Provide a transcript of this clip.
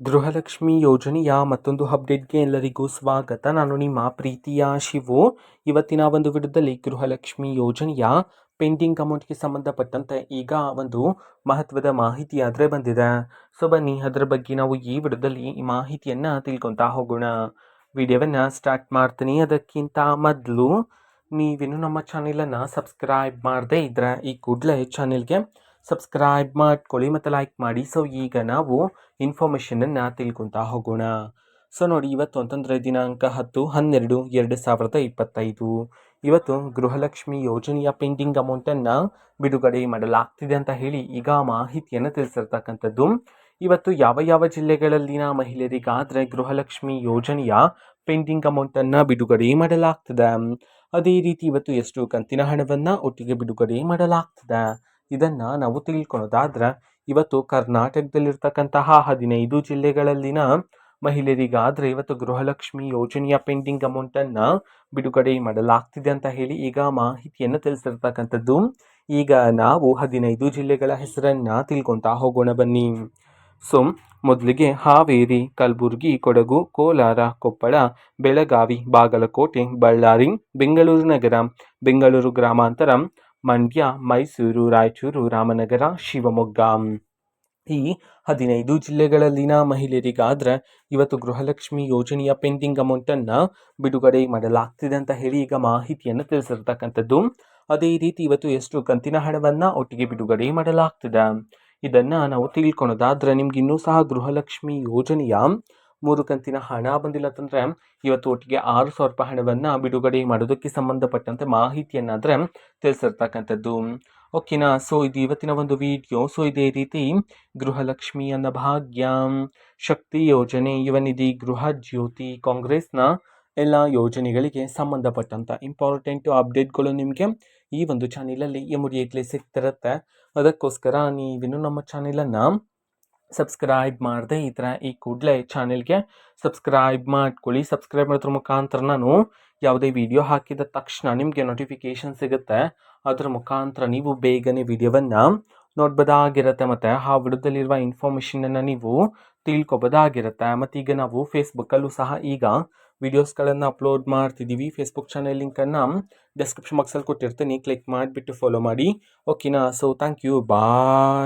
ಗೃಹಲಕ್ಷ್ಮಿ ಯೋಜನೆಯ ಮತ್ತೊಂದು ಅಪ್ಡೇಟ್ಗೆ ಎಲ್ಲರಿಗೂ ಸ್ವಾಗತ. ನಾನು ನಿಮ್ಮ ಪ್ರೀತಿಯ ಶಿವು. ಇವತ್ತಿನ ಒಂದು ವಿಡಿಯೋದಲ್ಲಿ ಗೃಹಲಕ್ಷ್ಮಿ ಯೋಜನೆಯ ಪೆಂಡಿಂಗ್ ಅಮೌಂಟ್ಗೆ ಸಂಬಂಧಪಟ್ಟಂತೆ ಈಗ ಒಂದು ಮಹತ್ವದ ಮಾಹಿತಿ ಆದರೆ ಬಂದಿದೆ. ಸೊ ಬನ್ನಿ ಅದರ ಬಗ್ಗೆ ನಾವು ಈ ವಿಡಿಯೋದಲ್ಲಿ ಈ ಮಾಹಿತಿಯನ್ನು ತಿಳ್ಕೊತಾ ಹೋಗೋಣ. ವಿಡಿಯೋವನ್ನು ಸ್ಟಾರ್ಟ್ ಮಾಡ್ತೀನಿ. ಅದಕ್ಕಿಂತ ಮೊದಲು ನೀವೇನು ನಮ್ಮ ಚಾನೆಲನ್ನು ಸಬ್ಸ್ಕ್ರೈಬ್ ಮಾಡದೇ ಇದ್ದರೆ ಈ ಕೂಡಲೇ ಚಾನೆಲ್ಗೆ ಸಬ್ಸ್ಕ್ರೈಬ್ ಮಾಡ್ಕೊಳ್ಳಿ ಮತ್ತು ಲೈಕ್ ಮಾಡಿ. ಸೊ ಈಗ ನಾವು ಇನ್ಫಾರ್ಮೇಷನನ್ನು ತಿಳ್ಕೊತಾ ಹೋಗೋಣ. ಸೊ ನೋಡಿ, ಇವತ್ತು ಅಂತಂದರೆ ದಿನಾಂಕ 10/12/2025 ಇವತ್ತು ಗೃಹಲಕ್ಷ್ಮಿ ಯೋಜನೆಯ ಪೆಂಡಿಂಗ್ ಅಮೌಂಟನ್ನು ಬಿಡುಗಡೆ ಮಾಡಲಾಗ್ತಿದೆ ಅಂತ ಹೇಳಿ ಈಗ ಮಾಹಿತಿಯನ್ನು ತಿಳಿಸಿರ್ತಕ್ಕಂಥದ್ದು. ಇವತ್ತು ಯಾವ ಜಿಲ್ಲೆಗಳಲ್ಲಿನ ಮಹಿಳೆಯರಿಗಾದರೆ ಗೃಹಲಕ್ಷ್ಮಿ ಯೋಜನೆಯ ಪೆಂಡಿಂಗ್ ಅಮೌಂಟನ್ನು ಬಿಡುಗಡೆ ಮಾಡಲಾಗ್ತದೆ, ಅದೇ ರೀತಿ ಇವತ್ತು ಎಷ್ಟು ಕಂತಿನ ಹಣವನ್ನು ಒಟ್ಟಿಗೆ ಬಿಡುಗಡೆ ಮಾಡಲಾಗ್ತದೆ ಇದನ್ನು ನಾವು ತಿಳ್ಕೊಳ್ಳೋದಾದ್ರೆ, ಇವತ್ತು ಕರ್ನಾಟಕದಲ್ಲಿರ್ತಕ್ಕಂತಹ 15 ಜಿಲ್ಲೆಗಳಲ್ಲಿನ ಮಹಿಳೆಯರಿಗಾದರೆ ಇವತ್ತು ಗೃಹಲಕ್ಷ್ಮಿ ಯೋಜನೆಯ ಪೆಂಡಿಂಗ್ ಅಮೌಂಟನ್ನು ಬಿಡುಗಡೆ ಮಾಡಲಾಗ್ತಿದೆ ಅಂತ ಹೇಳಿ ಈಗ ಮಾಹಿತಿಯನ್ನು ತಿಳಿಸಿರ್ತಕ್ಕಂಥದ್ದು. ಈಗ ನಾವು 15 ಜಿಲ್ಲೆಗಳ ಹೆಸರನ್ನು ತಿಳ್ಕೊತಾ ಹೋಗೋಣ ಬನ್ನಿ. ಸೊ ಮೊದಲಿಗೆ ಹಾವೇರಿ, ಕಲಬುರಗಿ, ಕೊಡಗು, ಕೋಲಾರ, ಕೊಪ್ಪಳ, ಬೆಳಗಾವಿ, ಬಾಗಲಕೋಟೆ, ಬಳ್ಳಾರಿ, ಬೆಂಗಳೂರು ನಗರ, ಬೆಂಗಳೂರು ಗ್ರಾಮಾಂತರ, ಮಂಡ್ಯ, ಮೈಸೂರು, ರಾಯಚೂರು, ರಾಮನಗರ, ಶಿವಮೊಗ್ಗ. ಈ 15 ಜಿಲ್ಲೆಗಳಲ್ಲಿನ ಮಹಿಳೆಯರಿಗಾದರೆ ಇವತ್ತು ಗೃಹಲಕ್ಷ್ಮಿ ಯೋಜನೆಯ ಪೆಂಡಿಂಗ್ ಅಮೌಂಟನ್ನು ಬಿಡುಗಡೆ ಮಾಡಲಾಗ್ತಿದೆ ಅಂತ ಹೇಳಿ ಈಗ ಮಾಹಿತಿಯನ್ನು ತಿಳಿಸಿರ್ತಕ್ಕಂಥದ್ದು. ಅದೇ ರೀತಿ ಇವತ್ತು ಎಷ್ಟು ಕಂತಿನ ಹಣವನ್ನು ಒಟ್ಟಿಗೆ ಬಿಡುಗಡೆ ಮಾಡಲಾಗ್ತದೆ ಇದನ್ನು ನಾವು ತಿಳ್ಕೊಳೋದಾದ್ರೆ, ನಿಮ್ಗೆ ಇನ್ನೂ ಸಹ ಗೃಹಲಕ್ಷ್ಮಿ ಯೋಜನೆಯ 3 ಕಂತಿನ ಹಣ ಬಂದಿಲ್ಲ ಅಂತಂದರೆ ಇವತ್ತು ಒಟ್ಟಿಗೆ 6,000 ರೂಪಾಯಿ ಹಣವನ್ನು ಬಿಡುಗಡೆ ಮಾಡೋದಕ್ಕೆ ಸಂಬಂಧಪಟ್ಟಂತೆ ಮಾಹಿತಿಯನ್ನಾದರೆ ತಿಳಿಸಿರ್ತಕ್ಕಂಥದ್ದು. ಓಕೆನಾ. ಸೊ ಇದು ಇವತ್ತಿನ ಒಂದು ವಿಡಿಯೋ. ಸೊ ಇದೇ ರೀತಿ ಗೃಹಲಕ್ಷ್ಮಿ ಅನ್ನಭಾಗ್ಯ, ಶಕ್ತಿ ಯೋಜನೆ, ಯುವನಿಧಿ, ಗೃಹ ಜ್ಯೋತಿ, ಕಾಂಗ್ರೆಸ್ನ ಎಲ್ಲ ಯೋಜನೆಗಳಿಗೆ ಸಂಬಂಧಪಟ್ಟಂಥ ಇಂಪಾರ್ಟೆಂಟು ಅಪ್ಡೇಟ್ಗಳು ನಿಮಗೆ ಈ ಒಂದು ಚಾನಲಲ್ಲಿ ಇಮಿಡಿಯೇಟ್ಲಿ ಸಿಗ್ತಿರುತ್ತೆ. ಅದಕ್ಕೋಸ್ಕರ ನೀವಿನ್ನು ನಮ್ಮ ಚಾನಲನ್ನು ಸಬ್ಸ್ಕ್ರೈಬ್ ಮಾಡದೆ ಈ ಥರ ಈ ಕೂಡಲೇ ಚಾನೆಲ್ಗೆ ಸಬ್ಸ್ಕ್ರೈಬ್ ಮಾಡ್ಕೊಳ್ಳಿ. ಸಬ್ಸ್ಕ್ರೈಬ್ ಮಾಡೋದ್ರ ಮುಖಾಂತರ ನಾನು ಯಾವುದೇ ವಿಡಿಯೋ ಹಾಕಿದ ತಕ್ಷಣ ನಿಮಗೆ ನೋಟಿಫಿಕೇಷನ್ ಸಿಗುತ್ತೆ. ಅದರ ಮುಖಾಂತರ ನೀವು ಬೇಗನೆ ವಿಡಿಯೋವನ್ನು ನೋಡ್ಬೋದಾಗಿರುತ್ತೆ ಮತ್ತು ಆ ವಿಡಿಯೋದಲ್ಲಿರುವ ಇನ್ಫಾರ್ಮೇಷನನ್ನು ನೀವು ತಿಳ್ಕೊಬೋದಾಗಿರುತ್ತೆ. ಮತ್ತು ಈಗ ನಾವು ಫೇಸ್ಬುಕ್ಕಲ್ಲೂ ಸಹ ಈಗ ವಿಡಿಯೋಸ್ಗಳನ್ನು ಅಪ್ಲೋಡ್ ಮಾಡ್ತಿದ್ದೀವಿ. ಫೇಸ್ಬುಕ್ ಚಾನೆಲ್ ಲಿಂಕನ್ನು ಡಿಸ್ಕ್ರಿಪ್ಷನ್ ಬಾಕ್ಸಲ್ಲಿ ಕೊಟ್ಟಿರ್ತೀನಿ, ಕ್ಲಿಕ್ ಮಾಡಿಬಿಟ್ಟು ಫಾಲೋ ಮಾಡಿ. ಓಕೆನಾ. So thank you, bye.